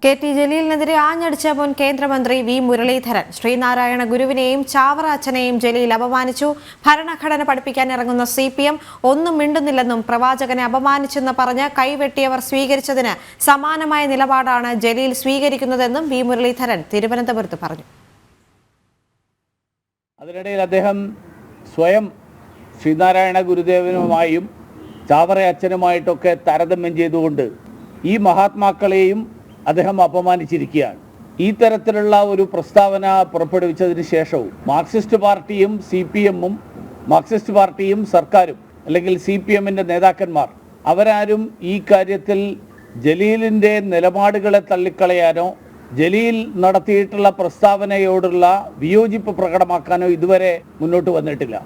K T. ജലീലിനെതിരെ ആഞ്ഞടിച്ച മുൻ കേന്ദ്രമന്ത്രി V. Muraleedharan Sreenarayana ഗുരുവിനെയും Chavara അച്ഛനെയും ജലീൽ അപമാനിച്ചു. ഭരണഘടന പഠിപ്പിക്കാൻ ഇറങ്ങുന്ന CPM ഒന്നും മിണ്ടുന്നില്ലെന്നും പ്രവാചകനെ അപമാനിച്ചെന്ന് പറഞ്ഞ് കൈവെട്ടിയവർ സ്വീകരിച്ചതിന് സമാനമായ നിലപാടാണ് ജലീൽ സ്വീകരിക്കുന്നതെന്നും വി. മുരളീധരൻ തിരുവനന്തപുരത്ത് പറഞ്ഞു. അതിനിടയിൽ അദ്ദേഹം സ്വയം ശ്രീനാരായണ ഗുരുദേവനുമായും ചാവറ അച്ഛനുമായിട്ടൊക്കെ താരതമ്യം ചെയ്തുകൊണ്ട് ഈ മഹാത്മാക്കളെയും അദ്ദേഹം അപമാനിച്ചിരിക്കുകയാണ്. ഈ തരത്തിലുള്ള ഒരു പ്രസ്താവന പുറപ്പെടുവിച്ചതിന് ശേഷവും മാർക്സിസ്റ്റ് പാർട്ടിയും CPM-ഉം മാർക്സിസ്റ്റ് പാർട്ടിയും സർക്കാരും അല്ലെങ്കിൽ CPM-ന്റെ നേതാക്കന്മാർ അവരാരും ഈ കാര്യത്തിൽ ജലീലിൻ്റെ നിലപാടുകളെ തള്ളിക്കളയാനോ ജലീൽ നടത്തിയിട്ടുള്ള പ്രസ്താവനയോടുള്ള വിയോജിപ്പ് പ്രകടമാക്കാനോ ഇതുവരെ മുന്നോട്ട് വന്നിട്ടില്ല.